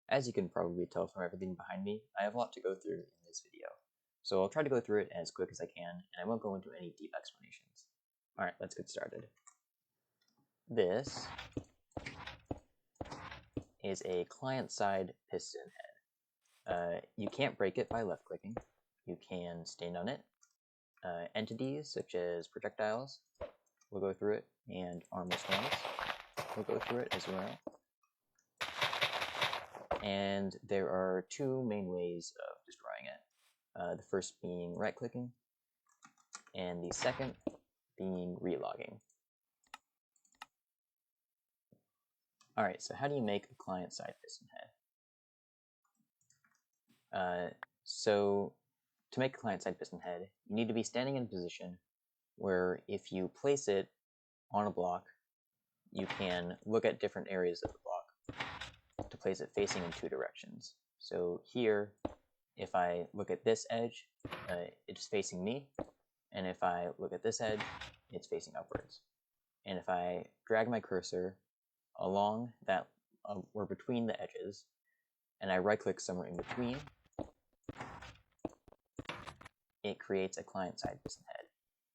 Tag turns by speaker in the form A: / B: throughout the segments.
A: As you can probably tell from everything behind me, I have a lot to go through in this video, so I'll try to go through it as quick as I can, and I won't go into any deep explanations. Alright, let's get started. This is a client-side piston head. You can't break it by left-clicking. You can stand on it. Entities such as projectiles will go through it, and armor scales will go through it as well. And there are two main ways of destroying it. The first being right-clicking, and the second being relogging. Alright, so how do you make a client-side piston head? So to make a client-side piston head, you need to be standing in a position where if you place it on a block, you can look at different areas of the block to place it facing in two directions. So here, if I look at this edge, it's facing me, and if I look at this edge, it's facing upwards. And if I drag my cursor along that, or between the edges, and I right-click somewhere in between, it creates a client-side piston head.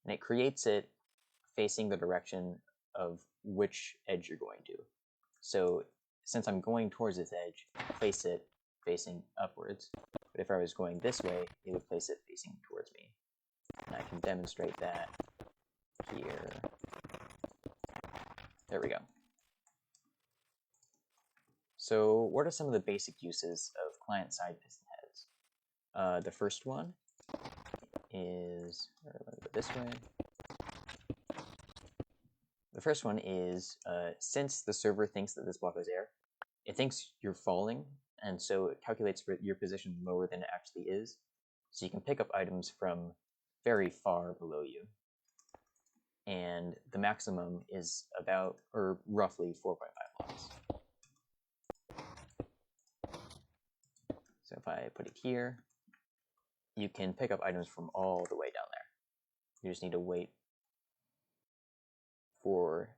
A: And it creates it facing the direction of which edge you're going to. So since I'm going towards this edge, place it facing upwards. But if I was going this way, it would place it facing towards me. And I can demonstrate that here. There we go. So what are some of the basic uses of client-side piston heads? The first one is, let me go this way. The first one is, since the server thinks that this block is air, it thinks you're falling, and so it calculates your position lower than it actually is. So you can pick up items from very far below you. And the maximum is about, or roughly 4.5 blocks. So if I put it here, you can pick up items from all the way down there. You just need to wait for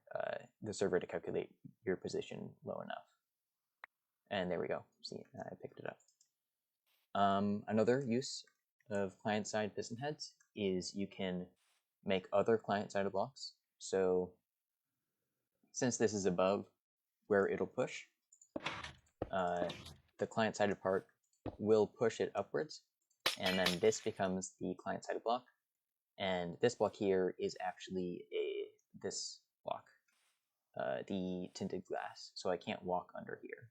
A: the server to calculate your position low enough. And there we go. See, I picked it up. Another use of client-side piston heads is you can make other client-side blocks. So since this is above where it'll push, the client-sided part will push it upwards, and then this becomes the client-sided block, and this block here is actually this block, the tinted glass, so I can't walk under here.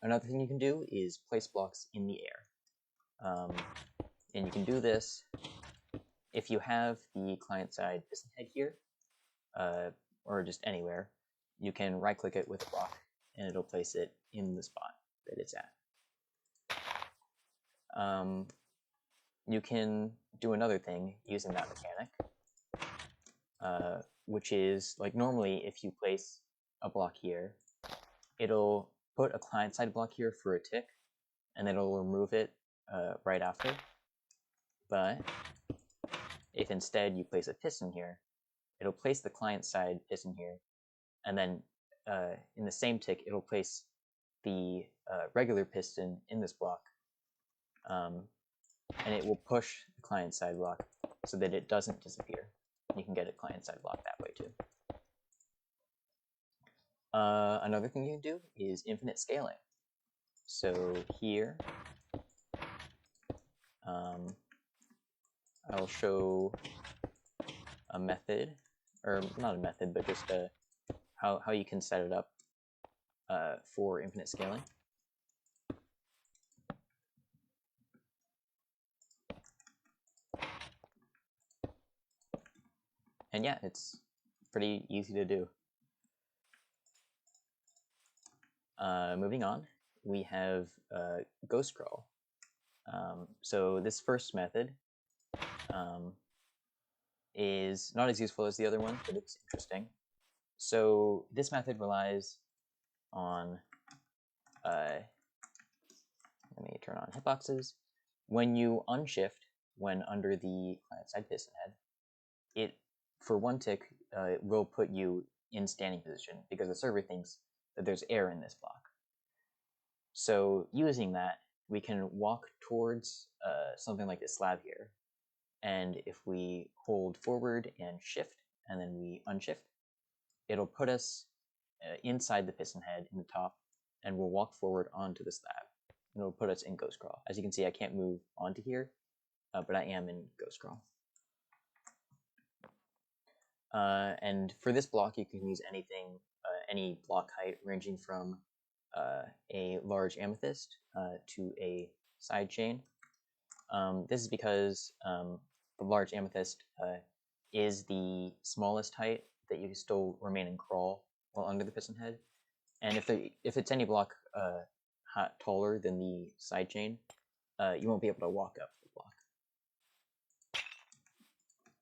A: Another thing you can do is place blocks in the air, and you can do this if you have the client-side piston head here, or just anywhere. You can right-click it with a block, and it'll place it in the spot that it's at. You can do another thing using that mechanic, which is, like, normally if you place a block here, it'll put a client-side block here for a tick, and then it'll remove it right after. But if instead you place a piston here, it'll place the client-side piston here, and then in the same tick, it'll place the regular piston in this block, and it will push the client-side block so that it doesn't disappear. You can get a client-side block that way too. Another thing you can do is infinite scaling. So here, I'll show a method, or not a method, but just how you can set it up for infinite scaling. And yeah, it's pretty easy to do. Moving on, we have ghost crawl. So this first method is not as useful as the other one, but it's interesting. So this method relies on, let me turn on hitboxes. When you unshift when under the client-side piston head, it, for one tick, it will put you in standing position because the server thinks that there's air in this block. So using that, we can walk towards something like this slab here. And if we hold forward and shift, and then we unshift, it'll put us inside the piston head in the top, and we'll walk forward onto the slab. And it'll put us in ghost crawl. As you can see, I can't move onto here, but I am in ghost crawl. And for this block, you can use anything, any block height ranging from a large amethyst to a side chain. This is because the large amethyst is the smallest height that you can still remain in crawl while under the piston head. And if it's any block taller than the side chain, you won't be able to walk up the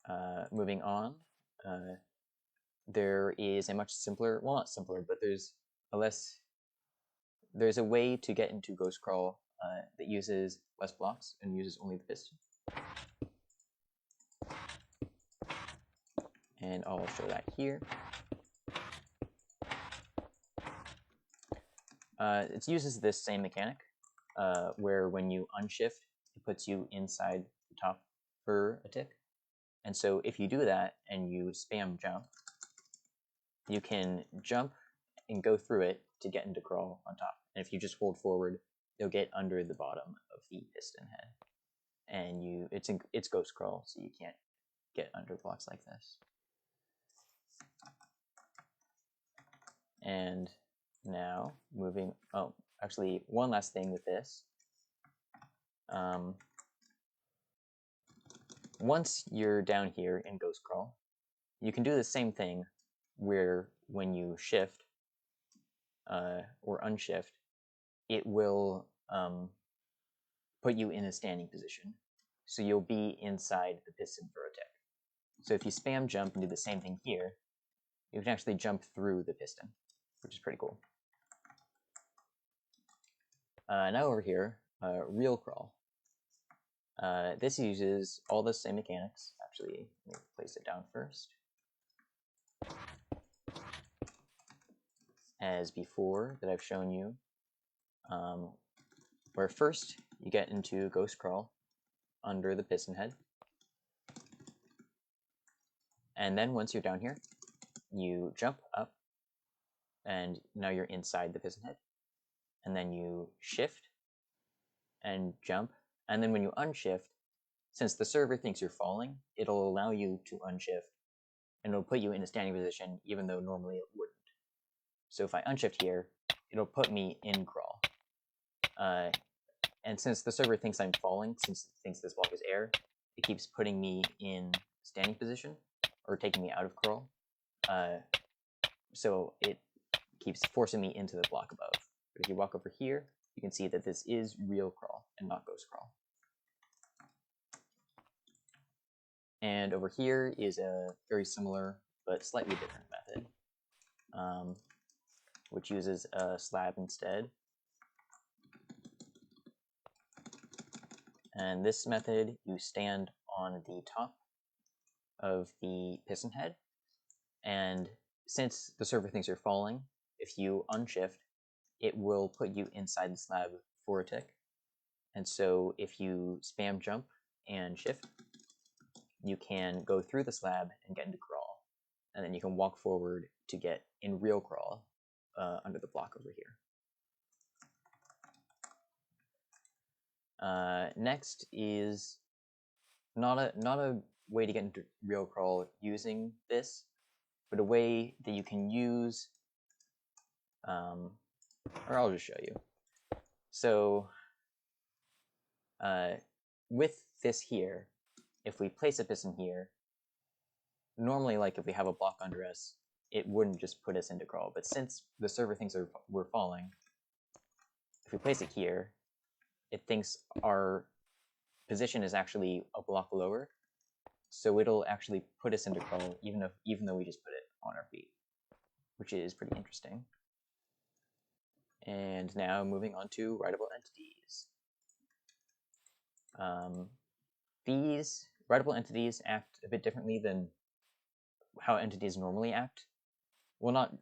A: block. Moving on, there is a much simpler, well, not simpler, but there's a way to get into ghost crawl that uses less blocks and uses only the piston. And I'll show that here. It uses this same mechanic, where when you unshift, it puts you inside the top for a tick. And so if you do that and you spam jump, you can jump and go through it to get into crawl on top. And if you just hold forward, you'll get under the bottom of the piston head. And it's ghost crawl, so you can't get under blocks like this. And now moving, oh, actually one last thing with this. Once you're down here in ghost crawl, you can do the same thing where when you shift or unshift, it will put you in a standing position. So you'll be inside the piston for a tick. So if you spam jump and do the same thing here, you can actually jump through the piston, which is pretty cool. Now over here, real crawl. This uses all the same mechanics. Actually, let me place it down first. As before that I've shown you, where first you get into ghost crawl under the piston head. And then once you're down here, you jump up, and now you're inside the piston head. And then you shift and jump, and then when you unshift, since the server thinks you're falling, it'll allow you to unshift, and it'll put you in a standing position even though normally it wouldn't. So if I unshift here, it'll put me in crawl. And since the server thinks I'm falling, since it thinks this block is air, it keeps putting me in standing position, or taking me out of crawl. So it keeps forcing me into the block above. But if you walk over here, you can see that this is real crawl and not ghost crawl. And over here is a very similar but slightly different method, which uses a slab instead. And this method, you stand on the top of the piston head, and since the server thinks you're falling, if you unshift, it will put you inside the slab for a tick. And so if you spam jump and shift, you can go through the slab and get into crawl. And then you can walk forward to get in real crawl under the block over here. Next is not a way to get into real crawl using this, but a way that you can use, or I'll just show you. So with this here, if we place a piston here, normally, like if we have a block under us, it wouldn't just put us into crawl. But since the server thinks we're falling, if we place it here, it thinks our position is actually a block lower, so it'll actually put us into crawl even though we just put it on our feet, which is pretty interesting. And now moving on to rideable entities. These rideable entities act a bit differently than how entities normally act. well, not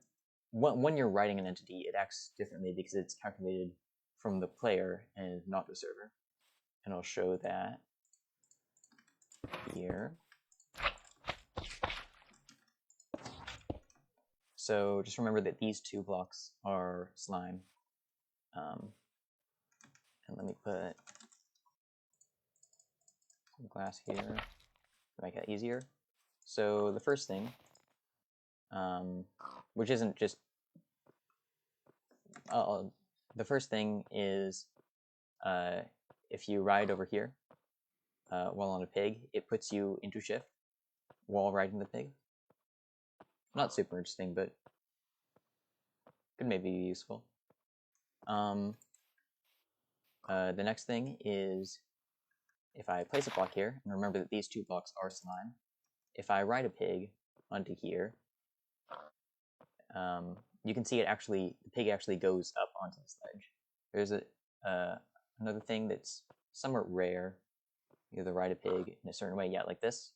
A: when you're writing an entity, it acts differently because it's calculated from the player and not the server. And I'll show that here. So just remember that these two blocks are slime. And let me put some glass here to make that easier. So the first thing, which isn't just, the first thing is if you ride over here while on a pig, it puts you into shift while riding the pig. Not super interesting, but could maybe be useful. The next thing is if I place a block here, and remember that these two blocks are slime, if I ride a pig onto here, you can see the pig actually goes up onto the sledge. There's another thing that's somewhat rare. You either ride a pig in a certain way, yeah, like this.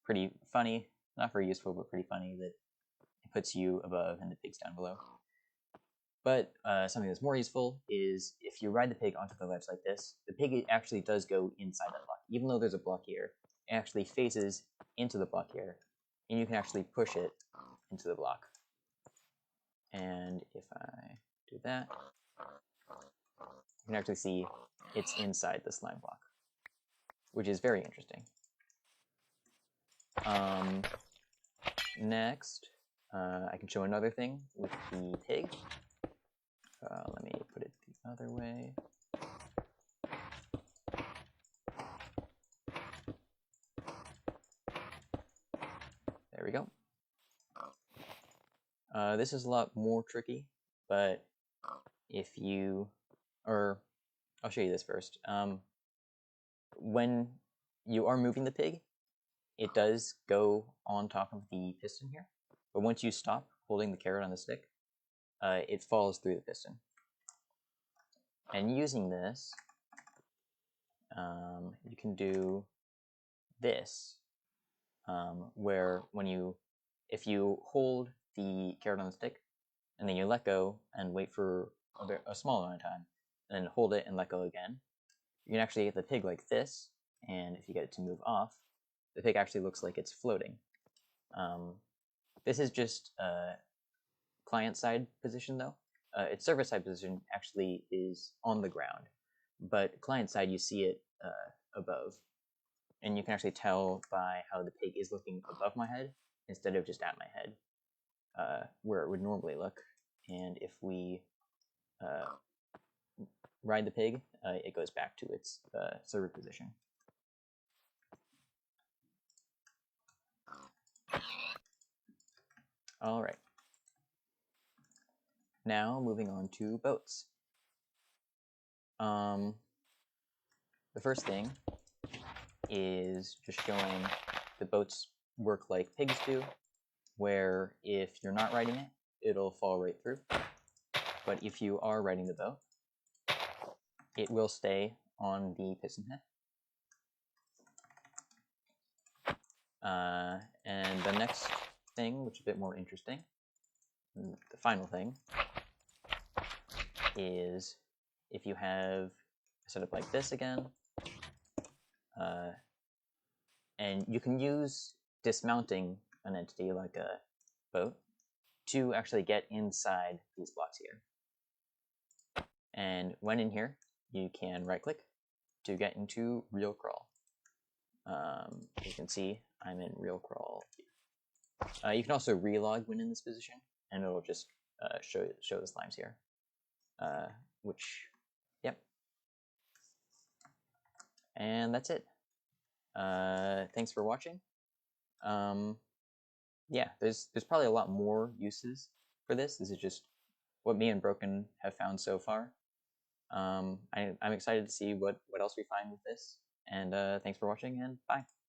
A: Pretty funny, not very useful, but pretty funny that it puts you above and the pig's down below. But something that's more useful is if you ride the pig onto the ledge like this, the pig actually does go inside that block. Even though there's a block here, it actually faces into the block here, and you can actually push it into the block. And if I do that, you can actually see it's inside the slime block, which is very interesting. Next, I can show another thing with the pig. Let me put it the other way. There we go. This is a lot more tricky, but if you, or I'll show you this first. When you are moving the pig, it does go on top of the piston here, but once you stop holding the carrot on the stick, it falls through the piston. And using this, you can do this, where if you hold the carrot on the stick, and then you let go and wait for a small amount of time, and then hold it and let go again, you can actually get the pig like this, and if you get it to move off, the pig actually looks like it's floating. This is just client-side position, though. Its server-side position actually is on the ground, but client-side you see it above. And you can actually tell by how the pig is looking above my head instead of just at my head, where it would normally look. And if we ride the pig, it goes back to its server position. All right. Now moving on to boats. The first thing is just showing the boats work like pigs do, where if you're not riding it, it'll fall right through. But if you are riding the boat, it will stay on the piston head. And the next thing, which is a bit more interesting, the final thing, is if you have a setup like this again, and you can use dismounting an entity like a boat to actually get inside these blocks here. And when in here, you can right-click to get into real crawl. You can see I'm in real crawl here. You can also relog when in this position, and it'll just show the slimes here. Which, yep. And that's it. Thanks for watching. Yeah, there's probably a lot more uses for this. This is just what me and Broken have found so far. I'm excited to see what else we find with this. And thanks for watching, and bye.